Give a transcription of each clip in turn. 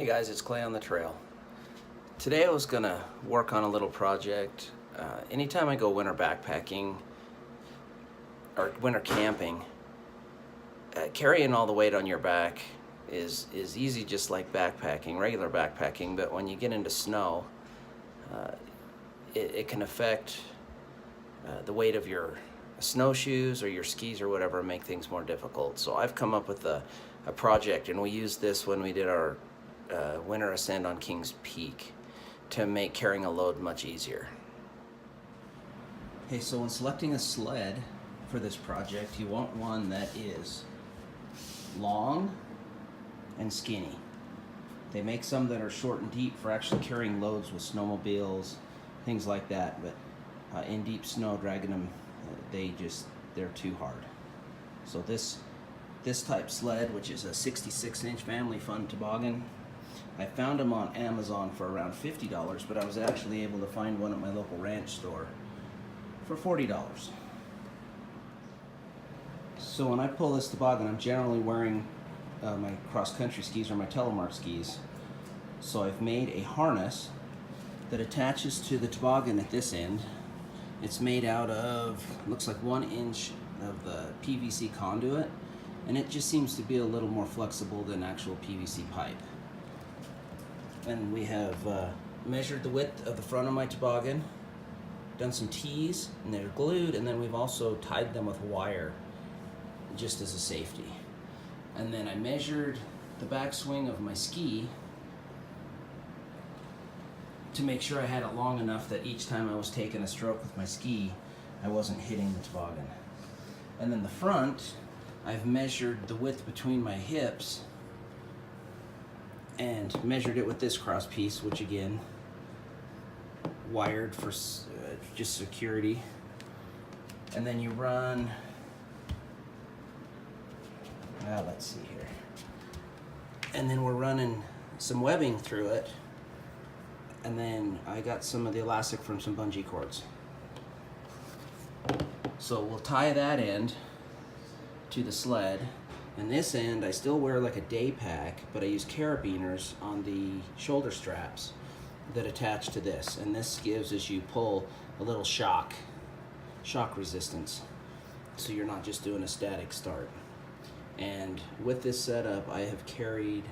Hey guys, it's Clay on the trail. Today I was gonna work on a little project. Anytime I go winter backpacking or winter camping, carrying all the weight on your back is easy, just like backpacking, regular backpacking, but when you get into snow, it can affect the weight of your snowshoes or your skis or whatever, and make things more difficult. So I've come up with a project, and we used this when we did our winter ascent on Kings Peak to make carrying a load much easier. Okay, so when selecting a sled for this project, you want one that is long and skinny. They make some that are short and deep for actually carrying loads with snowmobiles, things like that, but in deep snow, dragging them, they're too hard. So this type sled, which is a 66-inch family fun toboggan, I found them on Amazon for around $50, but I was actually able to find one at my local ranch store for $40. So when I pull this toboggan, I'm generally wearing my cross-country skis or my telemark skis. So I've made a harness that attaches to the toboggan at this end. It's made out of, looks like 1 inch of the PVC conduit, and it just seems to be a little more flexible than actual PVC pipe. And we have measured the width of the front of my toboggan, done some tees, and they're glued, and then we've also tied them with wire just as a safety. And then I measured the backswing of my ski to make sure I had it long enough that each time I was taking a stroke with my ski, I wasn't hitting the toboggan. And then the front, I've measured the width between my hips and measured it with this cross piece, which again, wired for just security. And then you run, let's see here. And then we're running some webbing through it. And then I got some of the elastic from some bungee cords. So we'll tie that end to the sled. And this end, I still wear like a day pack, but I use carabiners on the shoulder straps that attach to this. And this gives, as you pull, a little shock resistance. So you're not just doing a static start. And with this setup, I have carried,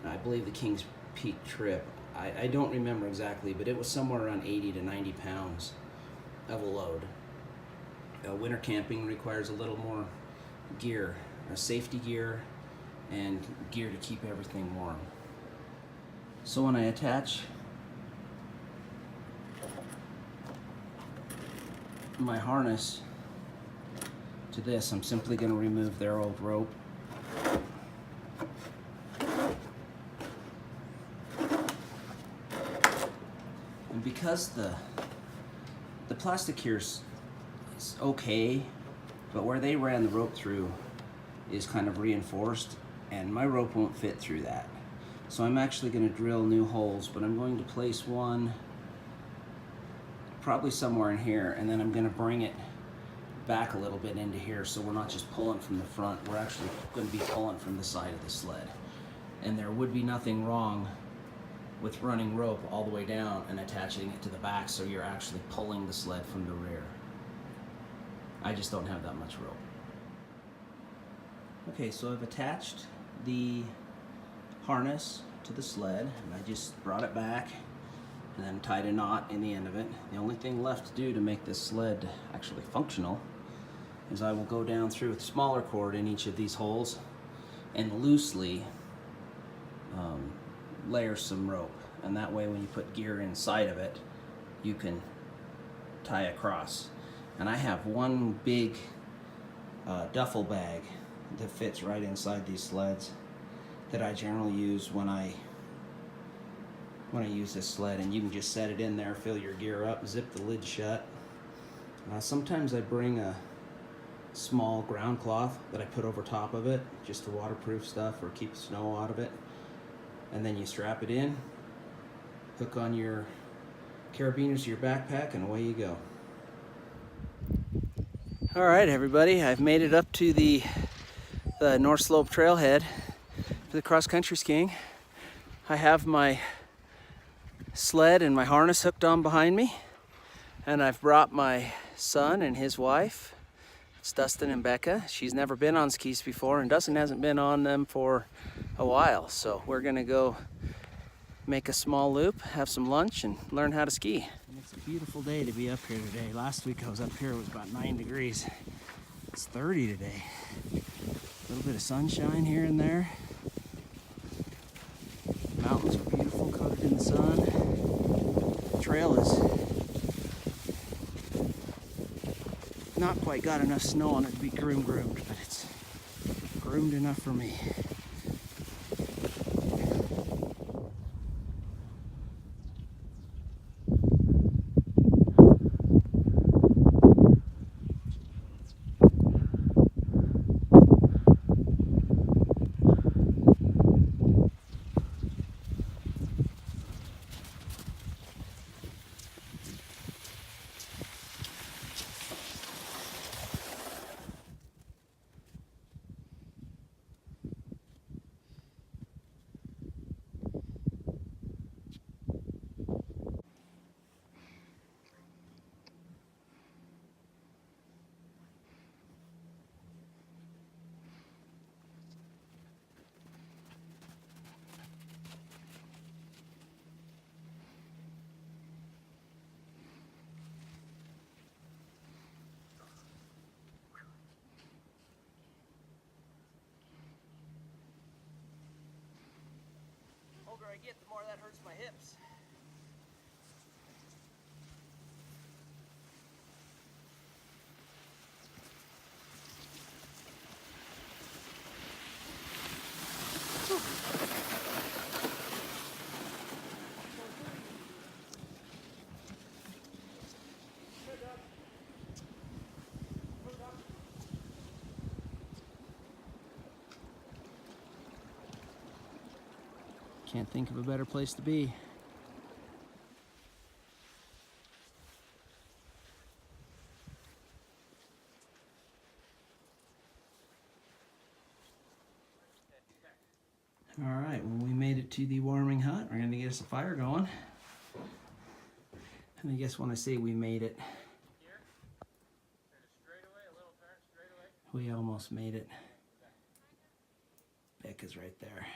I believe the Kings Peak trip, I don't remember exactly, but it was somewhere around 80 to 90 pounds of a load. Winter camping requires a little more gear, safety gear and gear to keep everything warm. So when I attach my harness to this, I'm simply going to remove their old rope. And because the plastic here is okay, but where they ran the rope through is kind of reinforced, and my rope won't fit through that. So I'm actually going to drill new holes, but I'm going to place one probably somewhere in here, and then I'm going to bring it back a little bit into here, so we're not just pulling from the front, we're actually going to be pulling from the side of the sled. And there would be nothing wrong with running rope all the way down and attaching it to the back, so you're actually pulling the sled from the rear. I just don't have that much rope. Okay, so I've attached the harness to the sled, and I just brought it back and then tied a knot in the end of it. The only thing left to do to make this sled actually functional is I will go down through with a smaller cord in each of these holes and loosely layer some rope. And that way when you put gear inside of it, you can tie across. And I have one big duffel bag that fits right inside these sleds that I generally use when I use this sled. And you can just set it in there, fill your gear up, zip the lid shut. Sometimes I bring a small ground cloth that I put over top of it, just to waterproof stuff or keep snow out of it. And then you strap it in, hook on your carabiners to your backpack, and away you go. All right, everybody, I've made it up to the North Slope trailhead for the cross-country skiing. I have my sled and my harness hooked on behind me, and I've brought my son and his wife. It's Dustin and Becca. She's never been on skis before, and Dustin hasn't been on them for a while. So we're gonna go make a small loop, have some lunch, and learn how to ski. And it's a beautiful day to be up here today. Last week I was up here, it was about 9 degrees. It's 30 today. A little bit of sunshine here and there. Mountains are beautiful, coated in the sun. The trail is not quite got enough snow on it to be groomed, but it's groomed enough for me. The older I get, the more that hurts my hips. Can't think of a better place to be. All right, well, we made it to the warming hut. We're gonna get us a fire going. And I guess when I say we made it, we almost made it. Becca's right there.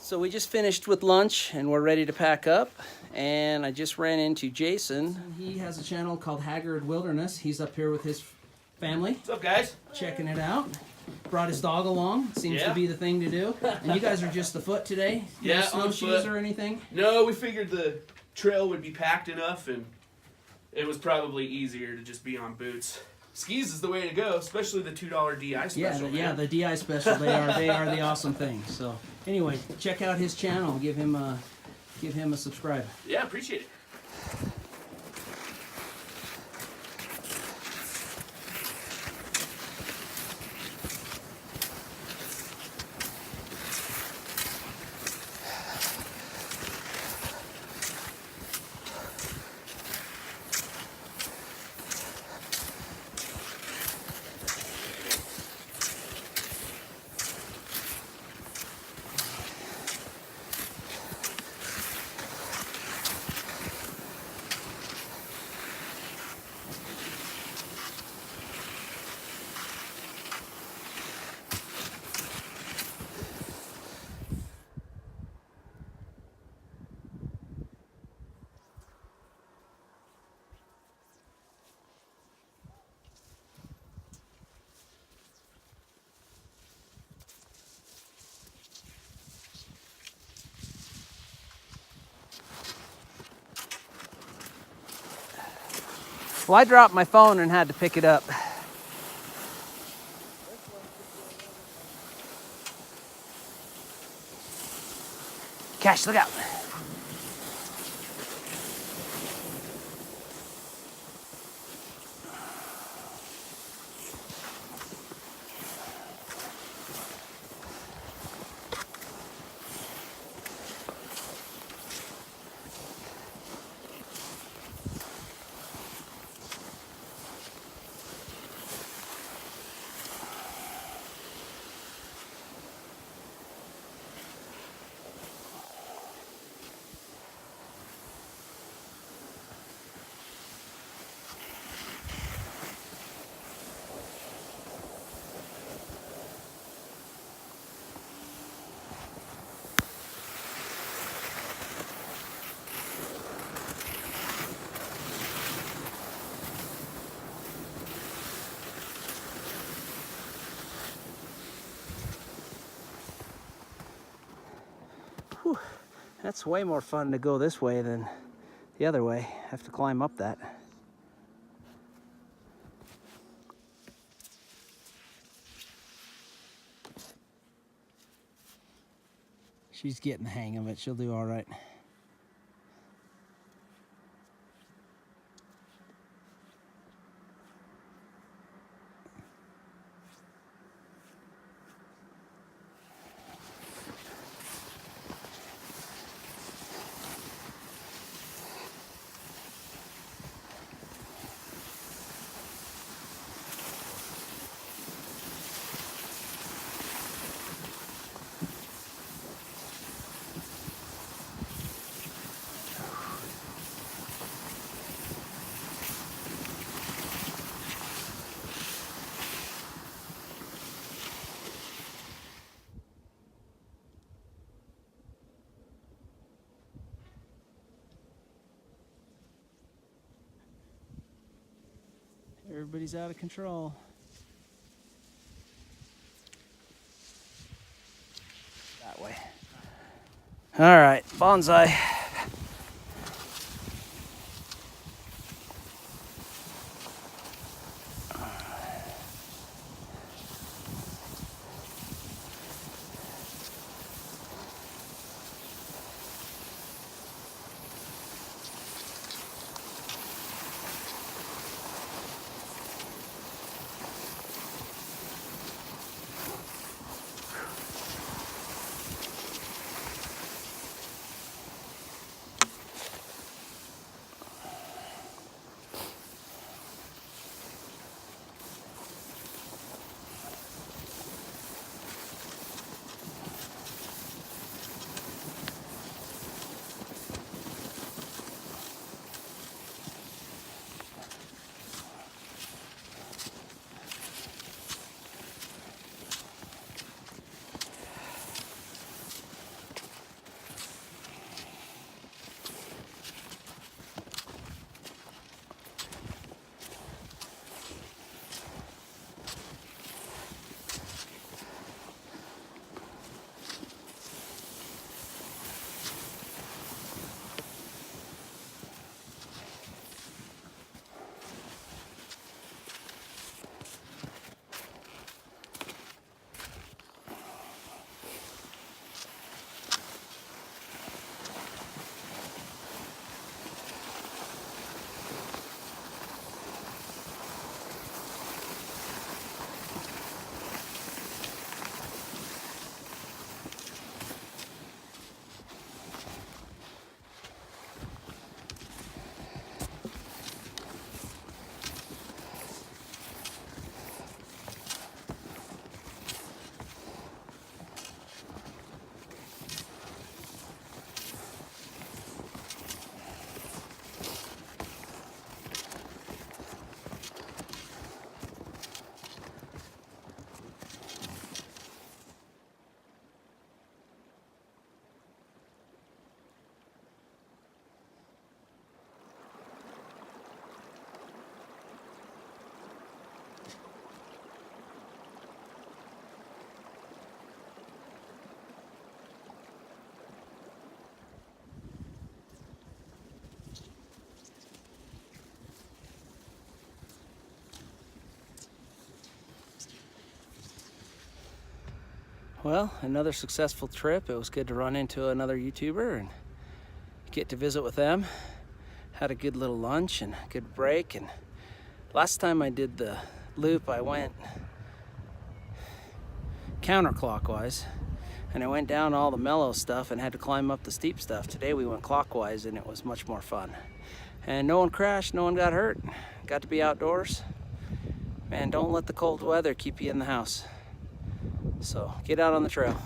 So we just finished with lunch and we're ready to pack up. And I just ran into Jason. He has a channel called Haggard Wilderness. He's up here with his family. What's up, guys? Checking it out. Brought his dog along. Seems to be the thing to do. And you guys are just afoot today? Yeah, no snowshoes or anything? No, we figured the trail would be packed enough and it was probably easier to just be on boots. Skis is the way to go, especially the $2 DI special. Yeah, the DI special. They are the awesome thing. So anyway, check out his channel. Give him a subscribe. Yeah, appreciate it. Well, I dropped my phone and had to pick it up. Cash, look out. Whew. That's way more fun to go this way than the other way. Have to climb up that. She's getting the hang of it. She'll do all right. Everybody's out of control. That way. All right, bonsai. Well, another successful trip. It was good to run into another YouTuber and get to visit with them. Had a good little lunch and a good break. And last time I did the loop, I went counterclockwise and I went down all the mellow stuff and had to climb up the steep stuff. Today we went clockwise and it was much more fun. And no one crashed, no one got hurt. Got to be outdoors. Man, don't let the cold weather keep you in the house. So get out on the trail.